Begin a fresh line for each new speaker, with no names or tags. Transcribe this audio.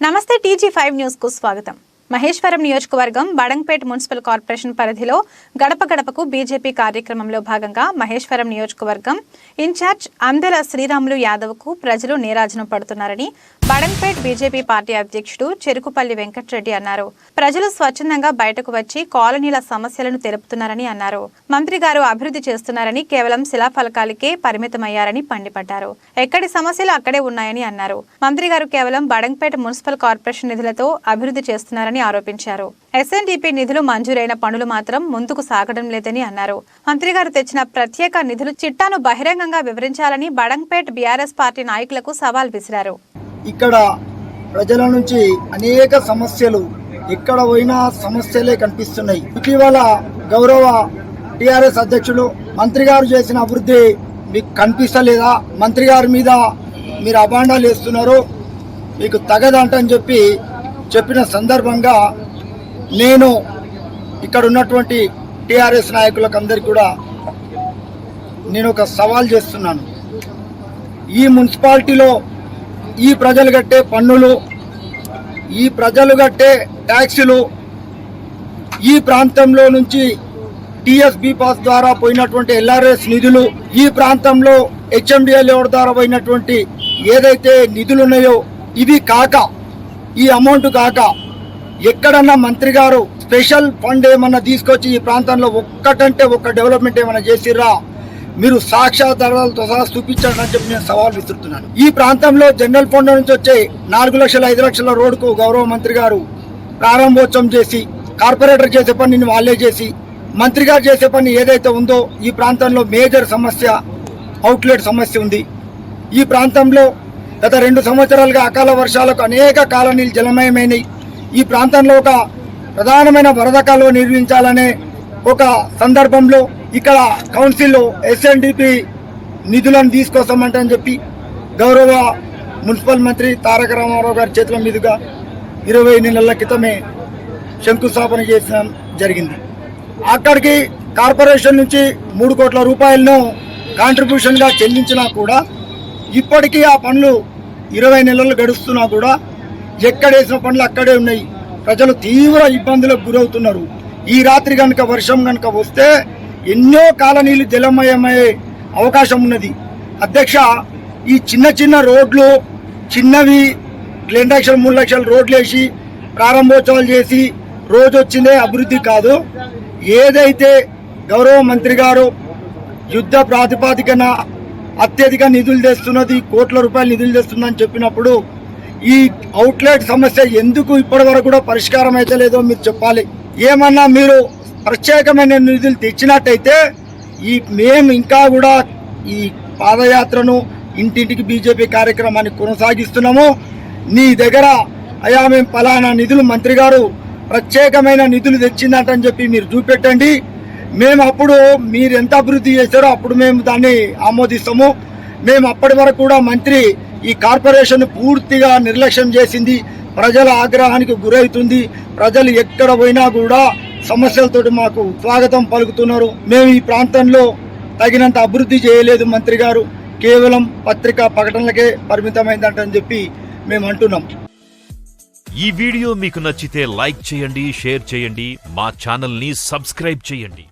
నమస్తే టీజీ5 న్యూస్ కు స్వాగతం. మహేశ్వరం నియోజకవర్గం బడంగ్పేట్ మున్సిపల్ కార్పొరేషన్ పరిధిలో గడప గడపకు బీజేపీ కార్యక్రమంలో భాగంగా మహేశ్వరం నియోజకవర్గం ఇన్ఛార్జ్ అందెల శ్రీరాములు యాదవ్ కు ప్రజలు నీరాజనం పడుతున్నారని బడంగ్పేట్ బీజేపీ పార్టీ అధ్యక్షుడు చెరుకుపల్లి వెంకటరెడ్డి అన్నారు. ప్రజలు స్వచ్ఛందంగా బయటకు వచ్చి కాలనీల సమస్యలను తెలుపుతున్నారని అన్నారు. మంత్రి గారు అభివృద్ధి చేస్తున్నారని కేవలం శిలాఫలకాలకే పరిమితమయ్యారని మండిపడ్డారు. ఎక్కడి సమస్యలు అక్కడే ఉన్నాయని అన్నారు. మంత్రి గారు కేవలం బడంగ్పేట్ మున్సిపల్ కార్పొరేషన్ నిధులతో అభివృద్ధి చేస్తున్నారని ఆరోపించారు. ఎస్ఎన్డిపి నిధులు మంజూరైన పనులు మాత్రం ముందుకు సాగడం లేదని అన్నారు. మంత్రి గారు తెచ్చిన ప్రత్యేక నిధులు చిట్టాను బహిరంగంగా వివరించాలని బడంగ్పేట్ బీఆర్ఎస్ పార్టీ నాయకులకు సవాల్ విసిరారు.
ఇక్కడ ప్రజల నుంచి అనేక సమస్యలు ఎక్కడ పోయినా సమస్యలే కనిపిస్తున్నాయి. ఇటీవల గౌరవ టిఆర్ఎస్ అధ్యక్షుడు మంత్రి గారు చేసిన అభివృద్ధి మీకు కనిపిస్తలేదా? మంత్రి గారి మీద మీరు అభాండాలు వేస్తున్నారు, మీకు తగదంటని చెప్పిన సందర్భంగా నేను ఇక్కడ ఉన్నటువంటి టిఆర్ఎస్ నాయకులకు అందరికీ కూడా నేను ఒక సవాల్ చేస్తున్నాను. ఈ మున్సిపాలిటీలో ఈ ప్రజలు కట్టే పన్నులు, ఈ ప్రజలు కట్టే ట్యాక్సులు, ఈ ప్రాంతంలో నుంచి టీఎస్బీ పాస్ ద్వారా పోయినటువంటి ఎల్ఆర్ఎస్ నిధులు, ఈ ప్రాంతంలో హెచ్ఎండిఎల్ ద్వారా పోయినటువంటి ఏదైతే నిధులు ఉన్నాయో ఇవి కాక, ఈ అమౌంట్ కాక ఎక్కడన్నా మంత్రి గారు స్పెషల్ ఫండ్ ఏమన్నా తీసుకొచ్చి ఈ ప్రాంతంలో ఒక్కటంటే ఒక్క డెవలప్మెంట్ ఏమైనా చేసిర్రా? మీరు సాక్ష్యాధారాలతో సహా చూపించండి అని చెప్పి నేను సవాల్ విసురుతున్నాను. ఈ ప్రాంతంలో జనరల్ ఫండ్ నుంచి వచ్చే 4 లక్షల 5 లక్షల రోడ్డుకు గౌరవ మంత్రి గారు ప్రారంభోత్సవం చేసి, కార్పొరేటర్ చేసే పనిని వాళ్ళే చేసి, మంత్రి గారు చేసే పని ఏదైతే ఉందో ఈ ప్రాంతంలో మేజర్ సమస్య అవుట్లెట్ సమస్య ఉంది. ఈ ప్రాంతంలో గత 2 సంవత్సరాలుగా అకాల వర్షాలకు అనేక కాలనీలు జలమయమైనవి. ఈ ప్రాంతంలో ఒక ప్రధానమైన వరద కాలువ నిర్మించాలనే ఒక సందర్భంలో ఇక్కడ కౌన్సిల్లో ఎస్ఎన్డిపి నిధులను తీసుకొస్తామంటని చెప్పి గౌరవ మున్సిపల్ మంత్రి తారక రామారావు గారి చేతుల మీదుగా 20 నెలల క్రితమే శంకుస్థాపన చేసిన జరిగింది. అక్కడికి కార్పొరేషన్ నుంచి 3 కోట్ల రూపాయలను కాంట్రిబ్యూషన్గా చెల్లించినా కూడా ఇప్పటికీ ఆ పనులు 20 నెలలు గడుస్తున్నా కూడా ఎక్కడేసిన పనులు అక్కడే ఉన్నాయి. ప్రజలు తీవ్ర ఇబ్బందులకు గురవుతున్నారు. ఈ రాత్రి కనుక వర్షం కనుక వస్తే ఎన్నో కాలనీలు జలమయమయ్యే అవకాశం ఉన్నది. అధ్యక్ష, ఈ చిన్న రోడ్లు, చిన్నవి 2 లక్షలు 3 లక్షల రోడ్లు వేసి ప్రారంభోత్సవాలు చేసి రోజు వచ్చిందే అభివృద్ధి కాదు. ఏదైతే గౌరవ మంత్రి గారు యుద్ధ ప్రాతిపాదికన అత్యధిక నిధులు తెస్తున్నది, కోట్ల రూపాయలు నిధులు తెస్తుందని చెప్పినప్పుడు ఈ అవుట్లెట్ సమస్య ఎందుకు ఇప్పటి వరకు కూడా పరిష్కారం అయితే లేదో మీరు చెప్పాలి. ఏమన్నా మీరు ప్రత్యేకమైన నిధులు తెచ్చినట్టయితే మేము ఇంకా కూడా ఈ పాదయాత్రను, ఇంటింటికి బీజేపీ కార్యక్రమాన్ని కొనసాగిస్తున్నాము. నీ దగ్గర అయా మేము పలానా నిధులు మంత్రి గారు ప్రత్యేకమైన నిధులు తెచ్చిందంటని చెప్పి మీరు చూపెట్టండి. మేము అప్పుడు మీరు ఎంత అభివృద్ధి చేశారో అప్పుడు మేము దాన్ని ఆమోదిస్తాము. మేము అప్పటి వరకు కూడా మంత్రి ఈ కార్పొరేషన్ పూర్తిగా నిర్లక్ష్యం చేసింది, ప్రజల ఆగ్రహానికి గురవుతుంది. ప్రజలు ఎక్కడ పోయినా కూడా సమస్యలతోటి మాకు స్వాగతం పలుకుతున్నారు. మేము ఈ ప్రాంతంలో తగినంత అభివృద్ధి చేయలేదు, మంత్రి గారు కేవలం పత్రికా ప్రకటనలకే పరిమితమైందంటని చెప్పి మేము అంటున్నాం.
ఈ వీడియో మీకు నచ్చితే లైక్ చేయండి, షేర్ చేయండి, మా ఛానల్ ని సబ్స్క్రైబ్ చేయండి.